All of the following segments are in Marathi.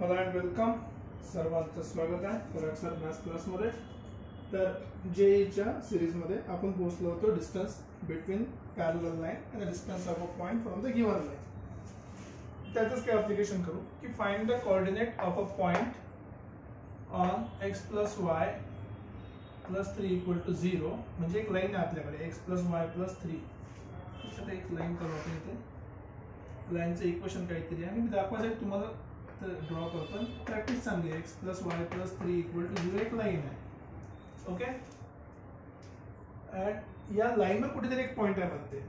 Hello and welcome. सर्वांचं स्वागत आहे पराग सर मॅथ्स क्लासमध्ये. तर जेईच्या सिरीजमध्ये आपण पोहोचलो होतो distance between parallel line and distance of a point from the given line. त्यातच काय ॲप्लिकेशन करू की find the coordinate of a point on x plus y plus 3 equal to 0. म्हणजे एक लाईन आहे आपल्याकडे x प्लस वाय प्लस 3. आता एक लाईन करू आपण इथे. लाईनचं इक्वेशन काहीतरी आहे आणि मी दाखवायचं तुम्हाला ड्रॉ करतो. प्रॅक्टिस चांगली आहे. x plus y plus 3 equal to 0 एक लाईन आहे. ओके. अँड या लाईनवर कुठेतरी एक पॉइंट आहे म्हणते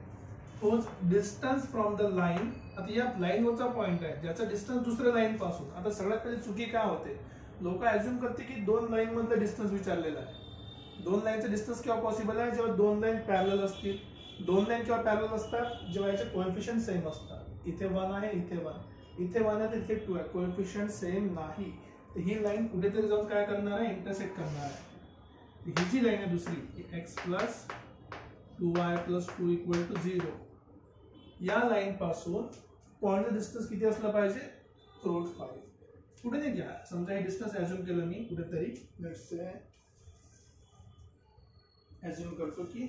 तोच डिस्टन्स फ्रॉम द लाईन. आता या लाईनवरचा पॉइंट आहे ज्याचा डिस्टन्स दुसऱ्या लाईन पासून. आता सगळ्यात पहिले चुकी काय होते, लोक अज्युम करते की दोन लाईन मधलं डिस्टन्स विचारलेला आहे. दोन लाईनचं डिस्टन्स केव्हा पॉसिबल आहे, जेव्हा दोन लाईन पॅरलल असतील. दोन लाईन केव्हा पॅरलल असतात, जेव्हा याचे कोएफिशियंट सेम असतात. इथे 1 आहे, इथे 1, इथे 1 आहे, इथे 2 आहे. कोएफिशियंट सेम नाही तर ही लाईन कुठेतरी जाऊन काय करणार आहे, इंटरसेक्ट करणार आहे. ही जी लाईन आहे दुसरी x plus 2y plus 2 equal to 0, या लाईन पासून पॉइंटचं डिस्टन्स किती असलं पाहिजे, √5. कुठे नाही घ्या. समजा हे डिस्टन्स अज्युम केलं मी कुठेतरी. लेट्स से अज्युम करतो की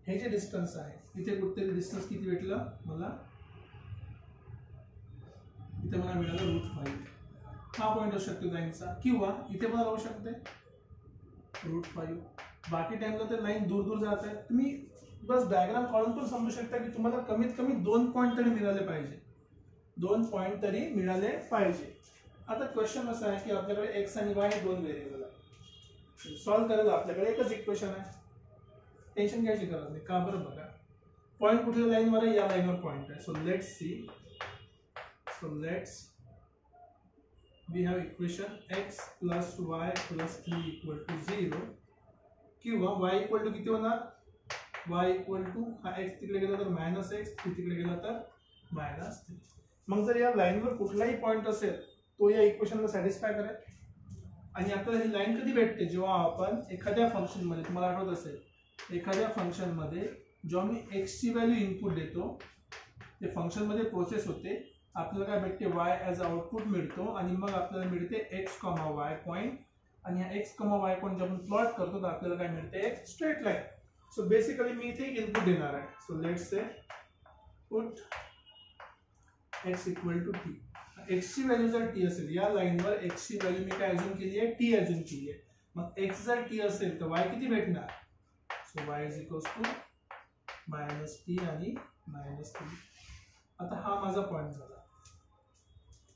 हे जे डिस्टन्स आहे इथे कुठेतरी डिस्टन्स किती भेटलं मला, इथे मला मिळालं √5. हा पॉइंट असू शकतो लाईनचा, किंवा इथे पण राहू शकते √5. बाकी टाइमला तर लाईन दूर दूर जात आहे. तुम्ही बस डायग्राम काढून पण समजू शकता की तुम्हाला कमीत कमी 2 पॉइंट तरी मिळाले पाहिजे. 2 पॉइंट तरी मिळाले पाहिजे. आता क्वेश्चन असा आहे की आपल्याकडे x आणि y हे दोन व्हेरिएबल आहे. सॉल्व्ह करायला आपल्याकडे एकच इक्वेशन आहे. टेन्शन घ्यायची गरज नाही. का बरं बघा, पॉइंट कुठल्या लाईनवर आहे, या लाईनवर पॉइंट आहे. So let's see. So we have equation x plus y plus 3 equal to 0, किंवा y equal to किती होणार, y equal to हा x तिकडे गेला तर -x, तिकडे गेला तर -3. मग जर या लाईनवर कुठलाही पॉइंट असेल तो या इक्वेशनला सॅटिस्फाय करेल. आणि आपल्याला ही लाईन कधी भेटते, जेव्हा आपण एखाद्या फंक्शन मध्ये, तुम्हाला आठवत असेल, एखाद्या फंक्शन मध्ये जेव्हा मी x ची व्हॅल्यू इनपुट देतो ते फंक्शन मध्ये प्रोसेस होते. आपल्याला काय भेटते, y ॲज आउटपुट मिळतो आणि मग आपल्याला मिळते x, y पॉइंट. आणि हा x, y पॉइंट जेव्हा आपण प्लॉट करतो तर आपल्याला काय मिळते, एक स्ट्रेट लाईन. सो बेसिकली मी इथे इनपुट देणार आहे. So let's say put x equal to t. x ची व्हॅल्यू जर t असेल, या लाईनवर x ची व्हॅल्यू मी काय अज्युम केली आहे, t अज्युम केली आहे. मग x जर t असेल तर y किती भेटणार. So y is equals to -t आणि -3. आता हा माझा पॉइंट झाला.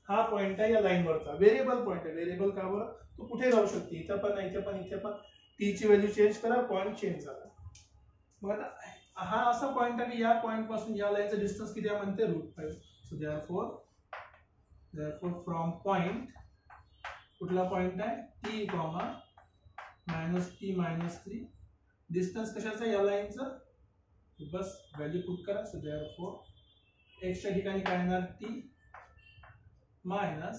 हा पॉइंट आहे या लाईनवरचा, व्हेरिएबल पॉइंट आहे. व्हेरिएबल का बरं, तो कुठे राहू शकते, इथे पण, इथे पण, इथे पण. टी ची व्हॅल्यू चेंज करा, पॉइंट चेंज झाला. मग आता हा असा पॉइंट आहे की या पॉइंट पासून या लाईनचा डिस्टन्स किती आहे म्हणते, √5. सो देअरफॉर फ्रॉम पॉइंट, कुठला पॉइंट आहे, t, -t -3. डिस्टन्स कशाचा, या लाईनचा. बस व्हॅल्यू पुट करा. सो देअरफॉर x च्या ठिकाणी काय येणार, t मायनस,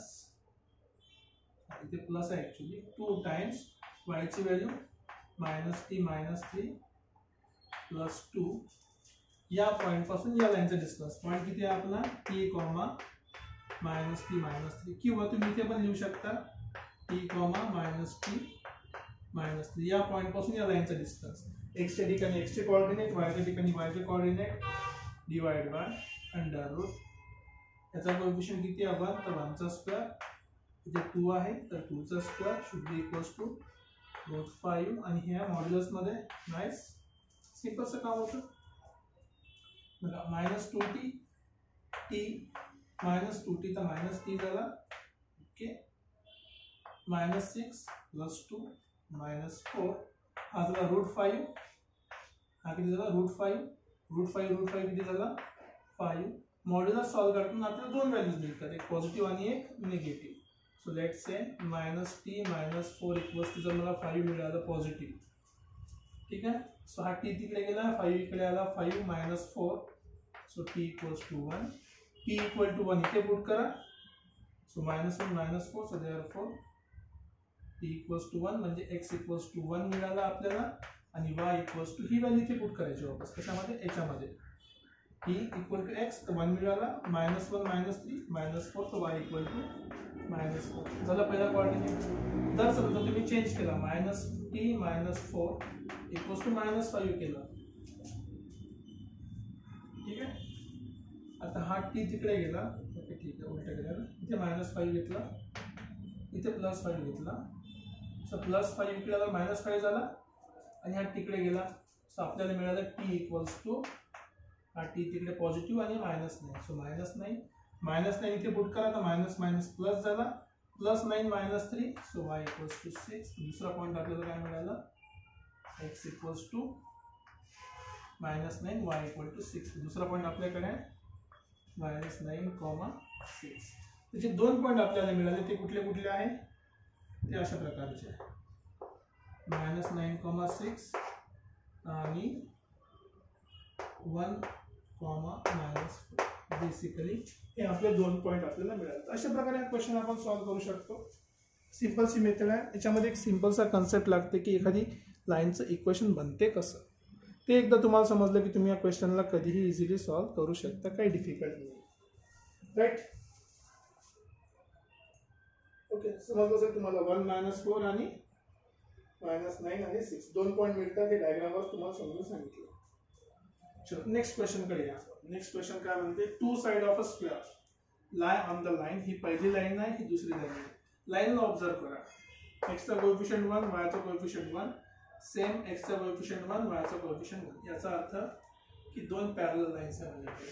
इथे प्लस आहे ऍक्च्युअली, 2 टाइम्स y ची व्हॅल्यू -t -3 प्लस 2. या पॉइंट पासून या लाईनचा डिस्टन्स, पॉइंट किती आहे आपला, t, -t -3. किंवा तुम्ही इथे पण लिहू शकता t, -t -3. या पॉइंट पासून या लाईनचा डिस्टन्स. x च्या ठिकाणी x चे कोऑर्डिनेट, y च्या ठिकाणी y चे कोऑर्डिनेट, डिवाइड बाय √. याचा कोएफिशियंट किती आहे, 1, तर 1 चा स्क्वेअर. इथे 2 आहे तर 2 चा square should be equals to √5. आणि ह्या मॉड्युलस मध्ये नाईस सिंपलचं काम होतं बघा. -2t, t -2t तर -t झाला. ओके. -6 + 2 -4. हा झाला √5. हा किती झाला, √5 किती झाला, 5. मॉड्युलस सॉल्व्ह करताना आपल्याला दोन व्हॅल्यूज मिळतात, एक पॉझिटिव्ह आणि एक negative. So let's say -t -4 equals to, जर मला 5 मिळालं पॉझिटिव्ह, ठीक आहे. सो हा t तिकडे गेला, 5 इकडे आला, 5 -4. So t equals to 1. t equal to 1 इथे पुट करा. So -1 -4. So therefore t equals to 1 म्हणजे x इक्वल्स टू 1 मिळाला आपल्याला. आणि y इक्वल्स टू, ही व्हॅल्यू इथे पुट करायची वापस, कशामध्ये, याच्यामध्ये. ही इक्वल टू एक्स तर 1 मिळाला, -1 -3 -4 तर y इक्वल टू -4 झाला पहिला कोऑर्डिनेट. जर समजा तुम्ही चेंज केला -t -4 इक्वल्स टू -5 केला, ठीक आहे. आता हा t तिकडे गेला, ओके ठीक आहे, उलटा गेला, इथे -5 घेतला, इथे +5 घेतला, सो +5 इकडे आला -5 झाला आणि हा तिकडे गेला, सो आपल्याला मिळालं t इक्वल्स टू हा t तिकडे पॉझिटिव्ह आणि -9, सो -9 इथे पुट करा तर मायनस प्लस झाला, +9 -3 सो y इक्वल्स टू 6. दुसरा पॉईंट आपल्याला काय मिळाला, x equals to -9 y equal to 6. दुसरा पॉईंट आपल्याकडे आहे -9,6. त्याचे दोन पॉईंट आपल्याला मिळाले, ते कुठले कुठले आहे, ते अशा प्रकारचे आहे -9,6 आणि 1,-4. बेसिकली हे आपले दोन पॉईंट आपल्याला मिळाले. अशा प्रकारे हा क्वेश्चन आपण सॉल्व्ह करू शकतो. सिंपलची मेथड आहे. याच्यामध्ये एक सिंपलचा कन्सेप्ट लागते की एखादी लाईनचं इक्वेशन बनते कसं, ते एकदा तुम्हाला समजलं की तुम्ही या क्वेश्चनला कधीही इझिली सॉल्व्ह करू शकता, काही डिफिकल्ट नाही, राईट. ओके, समजलं असेल तुम्हाला. 1 - 4 आणि -9 आणि 6 दोन पॉईंट मिळतात, हे डायग्रामवर तुम्हाला समजून सांगितलं. चलो नेक्स्ट क्वेश्चन कडे या. नेक्स्ट क्वेश्चन काय म्हणते, 2 side of a square lie on the line. ही पहिली लाईन आहे, ही दुसरी लाईन आहे. लाईनला ऑब्झर्व करा. x चा कोएफिशियंट 1, y चा कोएफिशियंट 1, सेम x चा कोएफिशियंट 1, y चा कोएफिशियंट 1. याचा अर्थ की दोन पॅरलल लाईन्स आहेत माझ्याकडे,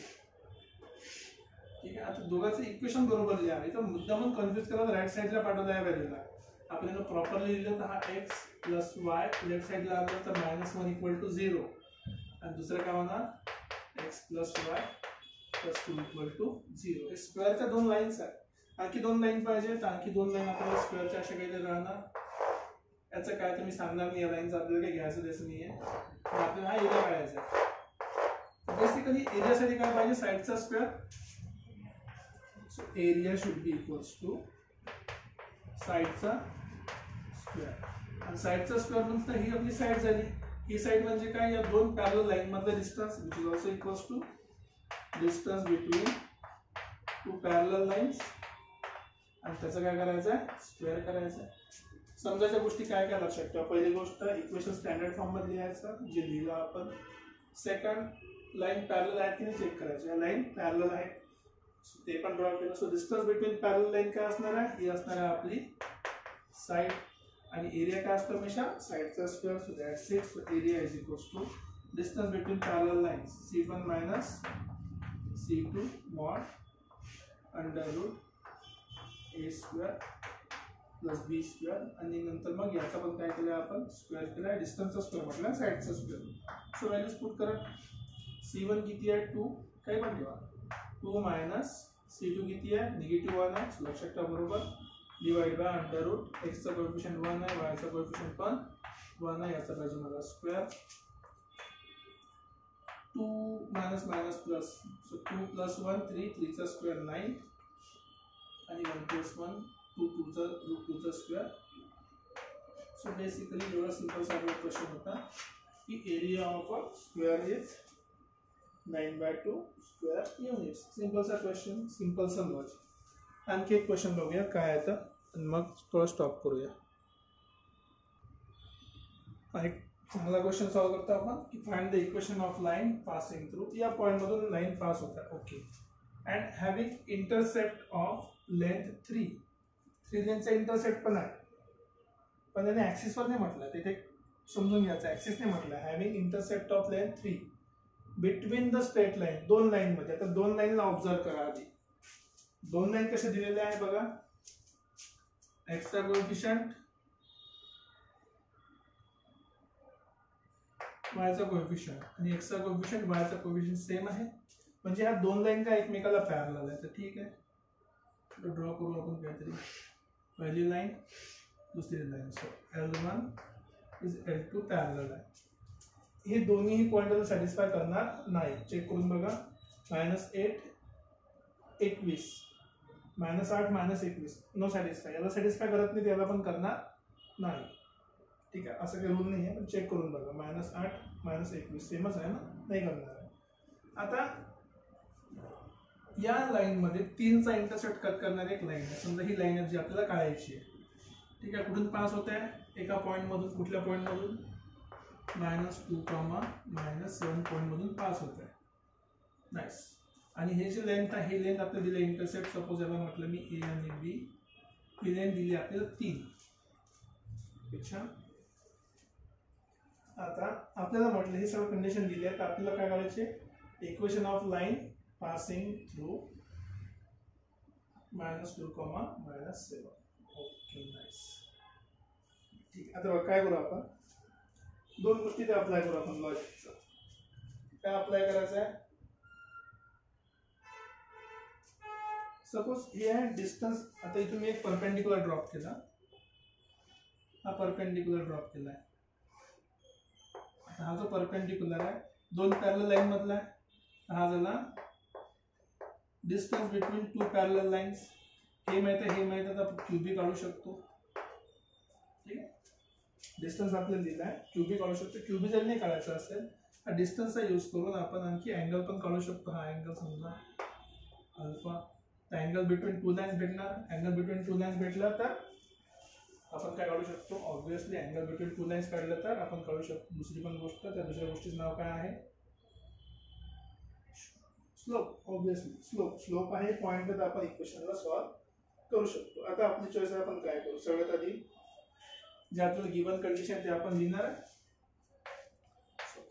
ठीक आहे. आता दोघांचं इक्वेशन बरोबर लिहा. इथं मुद्दा म्हणून कन्फ्युज करा, राईट साईडला पाठवला आहे व्हॅल्यूला. आपल्याला प्रॉपरली लिहिलं तर हा x + y, लेफ्ट साईडला आलं तर -1 इक्वल टू 0 आणि दुसरं काय होणार, x + y + 2 इक्वल टू 0. हे स्क्वेअरच्या दोन लाईन्स आहेत. आणखी दोन लाईन पाहिजे तर आणखी दोन लाईन आपल्याला स्क्वेअरच्या अशा काहीतरी राहणार. याचं काय तर मी सांगणार नाही, या लाईनचं आपल्याला काही घ्यायचं द्यायचं नाही आहे. आपल्याला हा एरिया काढायचा आहे. बेसिकली एरियासाठी काय पाहिजे, साईडचा square. So area should be equals to साईडचा स्क्वेअर. आणि साईडचा स्क्वेअर म्हणजे ही आपली साईड झाली. ही साइड म्हणजे काय, या दोन पॅरलल लाईन मधला distance, which is also equals to distance between two parallel lines. आणि त्याचं काय करायचं आहे, स्क्वेअर करायचं आहे. समजायच्या गोष्टी काय काय लक्षात ठेवा. पहिली गोष्ट, इक्वेशन स्टँडर्ड फॉर्म मध्ये लिहायचं, जे लिहिलं आपण. सेकंड, लाईन पॅरलल आहेत की नाही चेक करायचं. या लाईन पॅरलल आहे ते पण ड्रॉ केलं. So distance between parallel line काय असणार आहे, ही असणार आहे आपली साइड. आणि एरिया काय असतो हमेशा, साइडचा square. So that's it. So area is equals to distance between parallel lines c1 - c2 mod √a² + b². आणि नंतर मग याचा पण काय केलं आपण, स्क्वेअर केला. डिस्टन्सचा स्क्वेअर म्हटलं साइडचा स्क्वेअर. सो व्हॅल्यूज पुट करा. c1 किती आहे, 2, काही पण ठेवा. 2 - c2 किती आहे, -1 आहे. सो लक्षात ठेवा बरोबर. डिवाइड बाय √, x चा कोएफिशियंट 1 आहे, y चा कोएफिशियंट पण 1 आहे. याचा पाहिजे मला स्क्वेअर. 2 - प्लस. सो 2 + 1 3, 3 चा स्क्वेअर 9 आणि 1 + 1 2, 2 चा √2 चा स्क्वेअर. सो बेसिकली एवढा सिंपल सा क्वेश्चन होता की area of a square is 9/2 square units. Simple सा क्वेश्चन, सिंपल सा लॉजिक. आणखी एक क्वेश्चन बघूया काय आहे तर, मग थोडं स्टॉप करूया. एक चांगला क्वेश्चन सॉल्व करतो आपण की find the equation of line passing through. या पॉइंट मधून लाईन पास होता, okay. And having intercept of length 3. 3 लेंथचा इंटरसेप्ट पण आहे, पण त्याने ॲक्सिसवर नाही म्हटलं, तिथे समजून घ्यायचं. ॲक्सिस नाही म्हटलं. Having intercept of length 3 between the straight line. दोन लाईन मध्ये. आता दोन लाईनला ऑब्झर्व करा आधी. दोन लाईन कसे दिलेले आहे बघा. x चा कोएफिशियंट, y चा कोएफिशियंट आणि x चा कोएफिशियंट, y चा कोएफिशियंट सेम आहे. म्हणजे ह्या दोन लाईन का एकमेकाला पॅरलल आहे. तर ठीक आहे, ड्रॉ करू आपण काहीतरी. पहिली लाईन, दुसरी line. So L1 is L2 parallel आहे. हे दोन्ही पॉइंटला सॅटिस्फाय करणार नाही. चेक करून बघा. -8 21 -8 -21 नो सॅटिस्फाय. याला सॅटिस्फाय करत नाही, त्याला पण करणार नाही. ठीक आहे, असं काही रूल नाही आहे, पण चेक करून बघा. -8 -21 सेमच आहे ना, नाही करणार आहे. आता या लाईन मध्ये 3चा इंटरसेप्ट कट करणारी एक लाईन आहे. समजा ही लाईन आहे जी आपल्याला काढायची आहे. ठीक आहे, कुठून पास होत आहे? एका पॉईंट मधून. कुठल्या पॉईंट मधून? -2, -7 पॉईंट मधून पास होत आहे. नाईस. आणि हे जे लेंथ आहे, ही लेंथ आपल्याला दिली इंटरसेप्ट. सपोज याला म्हटलं मी ए आणि बी, ही लेंथ दिली आपल्याला 3. अच्छा, आता आपल्याला म्हटलं हे सगळं कंडिशन दिली आहे, तर आपल्याला काय करायचे? Equation of line passing through -2, -7. Okay, nice. ठीक. आता बघा काय करू आपण, 2 गोष्टी ते अप्लाय करू आपण लॉजिकचं. काय अप्लाय करायचं आहे? सपोज हे आहे डिस्टन्स. आता इथून मी एक परपेंडिक्युलर ड्रॉप केला, हा परपेंडिक्युलर ड्रॉप केला आहे. हा जो परपेंडिक्युलर आहे 2 पॅरलल लाईन मधला आहे. हा झाला डिस्टन्स बिटवीन 2 पॅरलल लाईन्स. हे माहित आहे, हे माहित आहे, तर आपण क्यूबी काढू शकतो. ठीक आहे, डिस्टन्स आपल्याला दिला आहे, क्यूबी काढू शकतो. क्यूबी जर नाही काढायचा असेल, हा डिस्टन्सचा यूज करून आपण आणखी अँगल पण काढू शकतो. हा अँगल समजा अल्फा. तर अँगल बिटवीन 2 लाईन्स भेटणार. अँगल बिटवीन 2 लाईन्स भेटला तर आपण काय काढू शकतो? ऑब्विसली अँगल बिटवीन 2 लाईन्स काढलं तर आपण काढू शकतो दुसरी पण गोष्ट. त्या दुसऱ्या गोष्टीचं नाव काय आहे? स्लोप. ऑब्विसली स्लोप आहे पॉईंट, तर आपण इक्वेशनला सॉल्व करू शकतो. आता आपली चॉईस आहे, आपण काय करू? सगळ्यात आधी जे आपल्याला गिवन कंडिशन ते आपण लिहिणार आहे.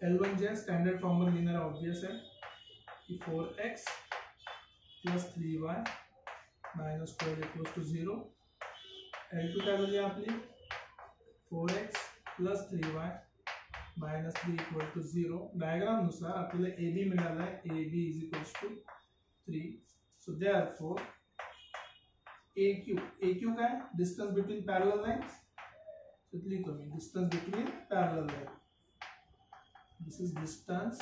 L1 जे स्टँडर्ड फॉर्म मध्ये लिहिणार आहे, ऑब्वियस आहे की 4x + 3y - 12 = 0. L2 काय झाली आपली? 4x + 3y - 3 = 0. डायग्राम नुसार आपल्याला AB मिळाला आहे. AB = 3. सो देअरफॉर AQ काय? Distance between parallel lines. लिहितो मी distance between parallel line. This is distance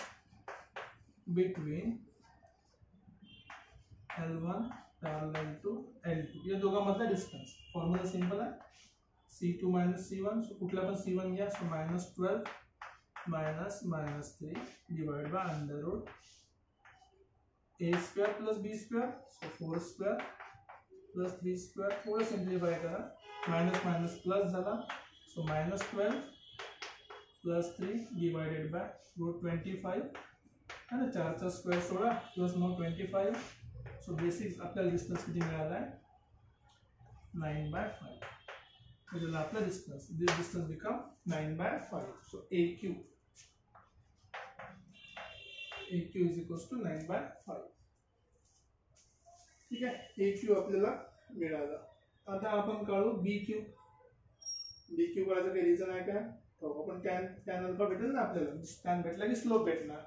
between L1 parallel to L2. या दोघांमधला डिस्टन्स. फॉर्म्युला सिंपल आहे, C2 - C1. सो कुठला पण C1 घ्या. So -12 -3 divide by √ A² + B². So 4² + 3². थोडं सिम्प्लिफाय करा. मायनस प्लस झाला. सो -12 + 3 डिवाइडेड बाय √25 आणि 4चा स्क्वेअर 16 प्लस 25. सो बेसिक आपल्याला डिस्टन्स किती मिळाला आहे? 9/5. म्हणजे आपला डिस्टन्स, दिस डिस्टन्स बिकम 9/5. So AQ = 9/5. ठीक आहे, AQ आपल्याला मिळाला. आता आपण काढू BQ. BQ काढायचं काही रिझन आहे का? तो आपण टॅन अल्फा भेटेल ना आपल्याला. टॅन भेटला की स्लोप भेटणार.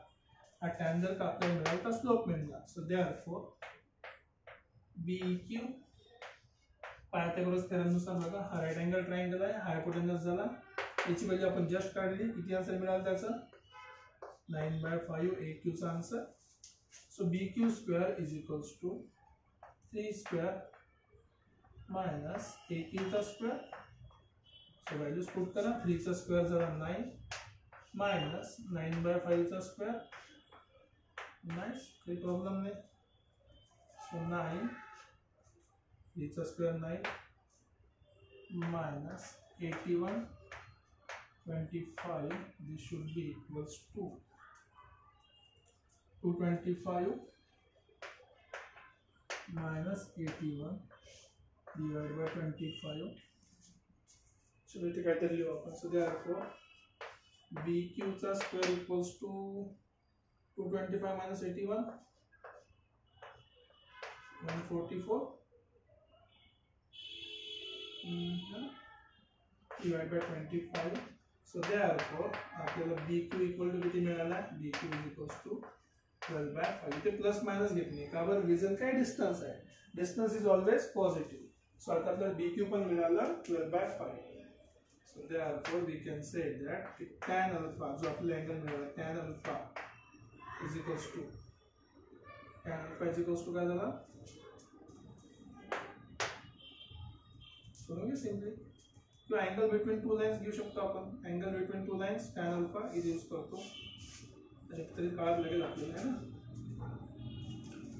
हा टॅन जर का आपल्याला मिळाला तर स्लोप मिळणार. सो देअरफॉर BQ पायथागोरस थेरमनुसार बघा, हा राईट अँगल ट्रायंगल आहे, हायपोटेन्यूस झाला. याची व्हॅल्यू आपण जस्ट काढली. किती आन्सर मिळाला त्याचा? 9/5 AQचा आन्सर. सो BQ² = 3² - AQचा स्क्वेअर. सो व्हॅल्यूज पुट करा. 3चा स्क्वेअर झाला 9 - 9/5चा स्क्वेअर. नाईस, काही प्रॉब्लेम नाही. सो 9, 3चा square 9 - 81 25. This should be equals to 225 - 81 divide by 25. चलो इथे काहीतरी लिहू आपण. सो देअरफॉर BQचा square equals to 225 - 81 144 divide by 25. So therefore आपल्याला BQ = किती मिळाला? BQ = 12/5. इथे प्लस मायनस घेत नाही का? बरं, रिझन काय? डिस्टन्स आहे. Distance is always positive. So आता आपल्याला BQ पण मिळाला 12/5. So therefore we can say that tan alpha, जो आपल्याला अँगल मिळाला, tan alpha काय झाला? सोडून घे सिम्पली. किंवा अँगल बिटवीन 2 लाईन्स घेऊ शकतो आपण. Angle between 2 lines tan alpha इथे यूज करतो. तरी काळात लगेच आपल्याला आहे ना.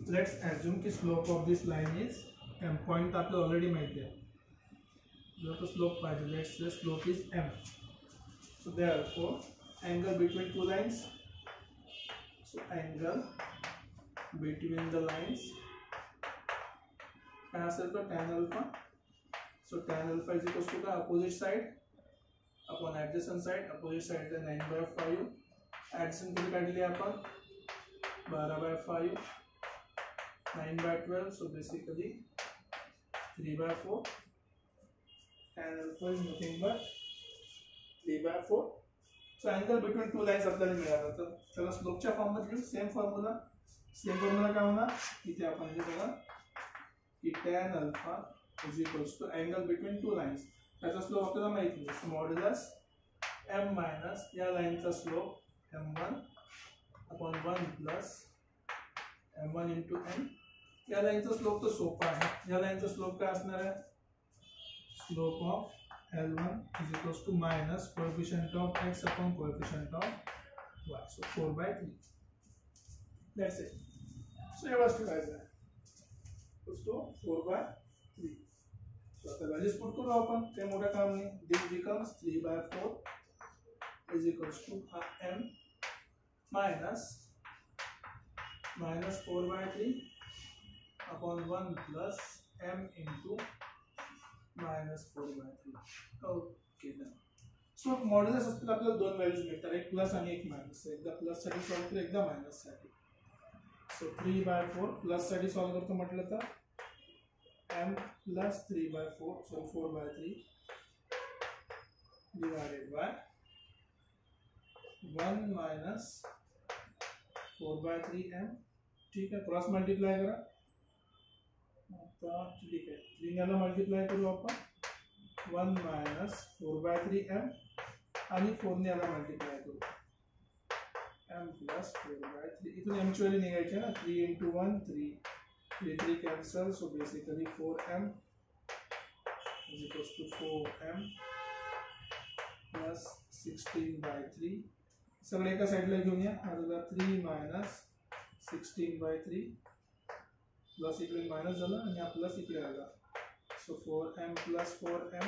लेट्स एज्यूम की slope of this line is m. Point आपल्याला ऑलरेडी माहिती आहे, जर तो स्लोप पाहिजे, let's say slope is m. So therefore angle between two lines, so angle between the lines काय असेल तो tan alpha. So tan alpha is equals to the opposite side upon adjacent side. Opposite side is 9/5, adjacent किती काढली आपण 12/5, 9/12, so basically 3/4. tan alpha is nothing but 3/4. So angle between two lines आपल्याला मिळाला, तर त्याला स्लोपच्या फॉर्ममध्ये घेऊ. सेम फॉर्म्युला काय होणार इथे आपण जे बघा की tan alpha is equals to angle between two lines. त्याचा स्लोप आपल्याला माहिती आहे, मॉड्युलस m मायनस या लाईनचा slope m1 upon 1 plus m1 into n. या लाईनचा स्लोप तर सोपा आहे. या लाईनचा स्लोप काय असणार आहे, slope of L1 is equals to minus coefficient of x upon coefficient of y, so 4/3. That's it. So ये वाला क्या है, उसको 4/3. So आता values put करो अपन, क्या मोटा काम नहीं. This becomes 3/4 is equals to m minus 4/3 upon 1 plus m into -4/3. Okay done. So modulus असतील आपल्याला दोन व्हॅल्यूज मिळतात, एक प्लस आणि एक मायनस. एकदा प्लस साठी सॉल्व केलं, एकदा मायनस साठी. सो 3/4 प्लस साठी सॉल्व करतो म्हटलं तर m plus 3/4 sorry 4/3 divided by 1 minus 4/3m. ठीक है, क्रॉस मल्टीप्लाई करा. आता ठीक है, 3 याला मल्टीप्लाई करू आपण 1 मायनस 4/3m आणि 4 ने याला मल्टीप्लाई करू m प्लस 4/3. इथून m ची व्हॅल्यू निघायची ना, 3 into 1 3 cancel. So basically 4m is equals to 4m plus 16/3. सगळे एका साइडला घेऊन या. आता 3 मायनस 16/3 प्लस इकडे मायनस झाला आणि हा प्लस इकडे आला. So 4m plus 4m,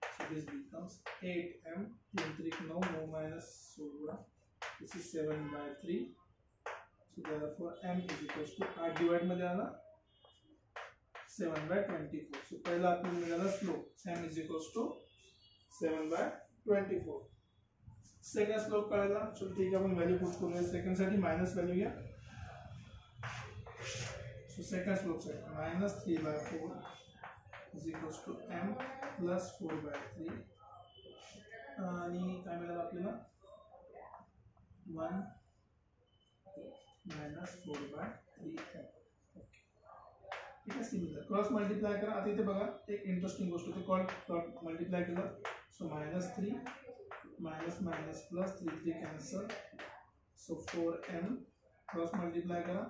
so this becomes 8m. 3 3 9 9 minus 16, this is 7/3. So therefore m is equals to 8 divide मध्ये आला 7/24. सो पहिला आपल्याला मिळाला slope m is equals to 7/24. Second slope कळाला. चल ठीक आहे, आपण व्हॅल्यू पुट करूया. सेकंड साठी मायनस व्हॅल्यू घ्या. So second slope side minus 3/4 is equals to m plus 4/3 आणि काय मिळालं आपल्याला 1 minus 4/3m. ओके, ठीक आहे. सिमिलर क्रॉस मल्टीप्लाई करा. आता इथे बघा एक इंटरेस्टिंग गोष्ट होती, क्रॉस मल्टीप्लाई केलं. So -3 minus minus plus 3 cancel. So 4m cross multiply करा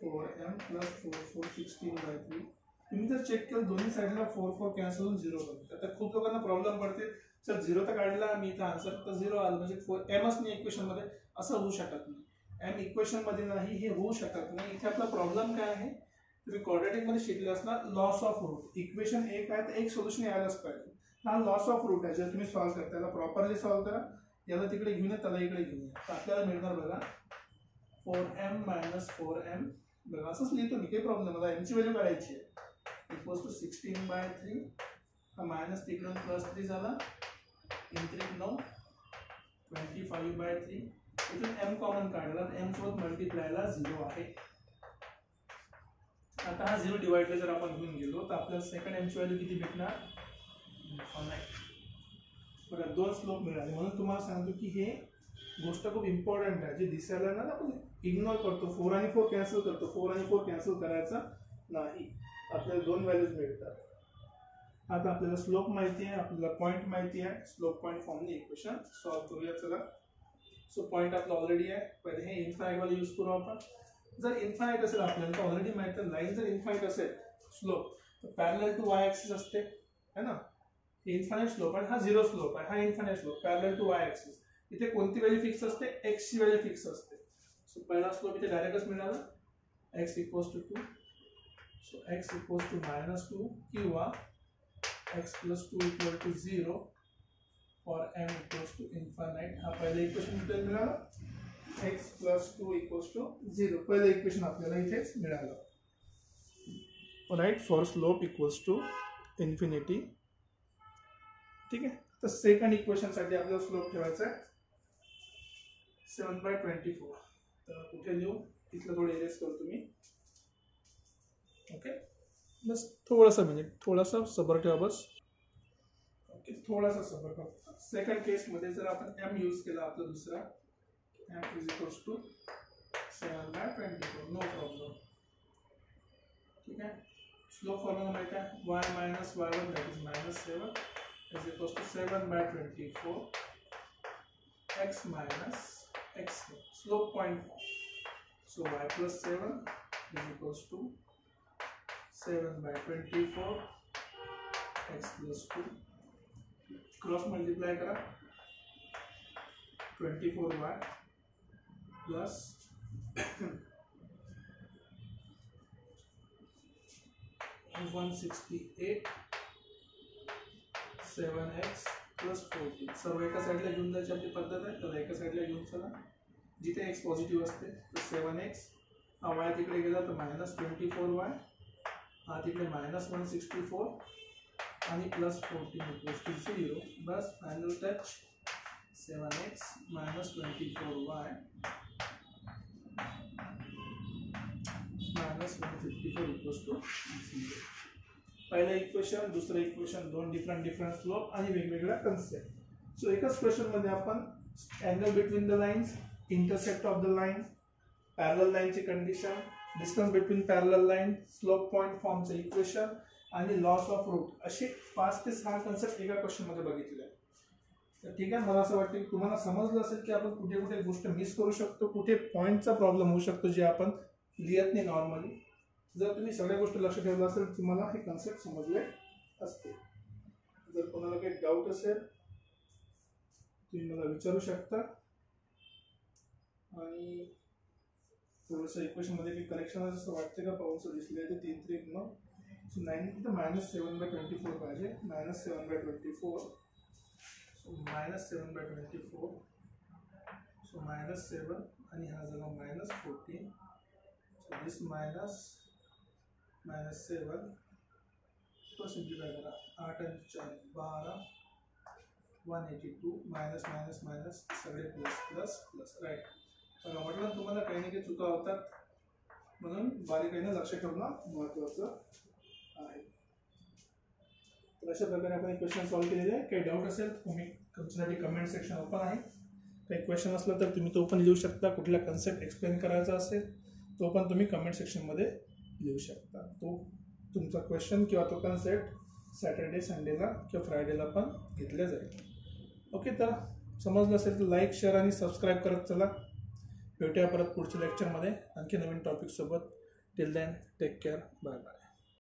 4m प्लस 4 16/3. तुम्ही जर चेक केलं दोन्ही साइडला 4 कॅन्सल होऊन 0 बनते. आता खूप लोकांना प्रॉब्लेम पडते, सर 0 तर काढला मी, तर आन्सर तर 0 आलं, म्हणजे 4mच नाही इक्वेशन मध्ये. असं होऊ शकत नाही. m इक्वेशन मध्ये नाही, हे होऊ शकत नाही. इथे आपला प्रॉब्लेम काय आहे, तुम्ही क्वाड्रॅटिक मध्ये शिकले असणार लॉस ऑफ रूट. इक्वेशन एक आहे तर एक सोल्युशन यायलाच पाहिजे. हा लॉस ऑफ रूट आहे. जर तुम्ही सॉल्व करता त्याला प्रॉपरली सॉल्व करा, याला तिकडे घेऊन या, त्याला इकडे घेऊन या, तर आपल्याला मिळणार बघा 4m मायनस 4m. बघा असंच लिहितो मी, काही प्रॉब्लेम. मला m ची व्हॅल्यू काढायची आहे. Equals to 16/3. हा मायनस तिकडून प्लस 3 झाला. इन 3 9 25/3. इथून m कॉमन काढला तर m सोबत मल्टीप्लायला 0 आहे. आता हा 0 डिवाइडला जर आपण घेऊन गेलो तर आपल्याला सेकंड m ची व्हॅल्यू किती भेटणार, बरं 2 स्लोप मिळाले. म्हणून तुम्हाला सांगतो की हे गोष्ट खूप इम्पॉर्टंट आहे. जे दिसायला ना आपण इग्नोर करतो, 4 आणि 4 कॅन्सल करतो. 4 आणि 4 कॅन्सल करायचा नाही, आपल्याला 2 व्हॅल्यूज मिळतात. आता आपल्याला स्लोप माहिती आहे, आपल्याला पॉइंट माहिती आहे. स्लोप पॉइंट फॉर्मने इक्वेशन सॉल्व करूया. चला, सो पॉइंट आपला ऑलरेडी आहे. पहिले हे इन्फायनाइट वाला यूज करू आपण. जर इन्फायनाइट असेल आपल्याला तर ऑलरेडी माहिती आहे, लाईन जर इन्फायनाइट असेल स्लोप तर पॅरलल टू वाय ॲक्सिस असते, है ना. इन्फायनाइट स्लोप आणि हा 0 स्लोप आहे. हा infinite slope parallel to Y axis. इथे कोणती व्हॅल्यू फिक्स असते, x ची व्हॅल्यू फिक्स असते. सो पहिला स्लोप इथे डायरेक्टच मिळाला. x equals to 2, so x equals to -2 किंवा x plus 2 equal to 0 for m equals to infinite. हा पहिला इक्वेशन आपल्याला मिळालं, x plus 2 equals to 0. पहिला इक्वेशन आपल्याला इथेच मिळालं, right, for slope equals to infinity. ठीक आहे. तर सेकंड इक्वेशन साठी आपल्याला स्लोप ठेवायचा आहे 7/24. तर कुठे लिहू, इथलं थोडं इरेज करतो मी. ओके, बस थोडासा मिनिट, थोडासा सबर ठेवा बस. ओके, थोडासा सबर करा. सेकंड केस मध्ये जर आपण m यूज केला आपला दुसरा, m is equals to 7/24, no problem. ठीक आहे. स्लोप फॉर्म्युला माहिती आहे, y minus y1 that is -7 is equals to 7/24 x minus x. Slope point form. So y plus 7 is equals to 7/24 x plus 2. Cross multiply करा, 24y plus 168 7x plus 14. सर्व एका साईडला घेऊन जायची आपली पद्धत आहे. तर एका साईडला घेऊन चला, जिथे x पॉझिटिव्ह असते तर 7x, हा y तिकडे गेला तर -24y, हा तिकडे -164 आणि प्लस 14 इक्वल्स टू 0. बस final touch 7x -24y -154 equals to 0. पहिलं इक्वेशन, दुसरं इक्वेशन, दोन डिफरंट स्लोप आणि वेगवेगळ्या कन्सेप्ट. सो एकाच क्वेश्चन मध्ये आपण angle between the lines, intersect of the line, parallel लाईनची condition, distance between parallel line, slope point फॉर्मचे इक्वेशन आणि लॉस ऑफ रूट, असे 5 ते 6 कन्सेप्ट एका क्वेश्चन मध्ये बघितले आहे. तर ठीक आहे, मला असं वाटतं की तुम्हाला समजलं असेल की आपण कुठे कुठे गोष्ट मिस करू शकतो, कुठे पॉईंटचा प्रॉब्लेम होऊ शकतो जे आपण लिहित नाही नॉर्मली. जर तुम्ही सगळ्या गोष्टी लक्ष ठेवलं असेल तुम्हाला हे कन्सेप्ट समजले असते. जर कोणाला काही डाऊट असेल तुम्ही मला विचारू शकता. आणि थोडंसं इक्वेशन मध्ये काही करेक्शन असं वाटते का पाहून दिसले तर 3 3 मग 9 तर -7/24 पाहिजे, -7/24. सो -7/24, सो -7 आणि हा झाला -14. सो दिस -7 तो सिम्प्लिफाय करा, 8 आणि 4 12, 182 मायनस सगळे प्लस राईट. बघा म्हटलं तुम्हाला काही ना काही चुका होतात, म्हणून बारीकाईने लक्ष ठेवणं महत्त्वाचं आहे. तर अशा प्रकारे आपण एक क्वेश्चन सॉल्व्ह केलेले आहे. काही डाऊट असेल तुम्ही तुमच्यासाठी कमेंट सेक्शन ओपन आहे. काही क्वेश्चन असला तर तुम्ही तो पण लिहू शकता. कुठला कन्सेप्ट एक्सप्लेन करायचा असेल तो पण तुम्ही कमेंट सेक्शनमध्ये लिहू शकता. तो तुमचा क्वेश्चन किंवा तो कन्सेप्ट सॅटर्डे संडेला किंवा फ्रायडेला पण घेतला जाईल. ओके, तर समजलं असेल तर लाईक, शेअर आणि सबस्क्राईब करत चला. भेटूया परत पुढच्या लेक्चरमध्ये आणखी नवीन टॉपिकसोबत. Till then take care, bye bye.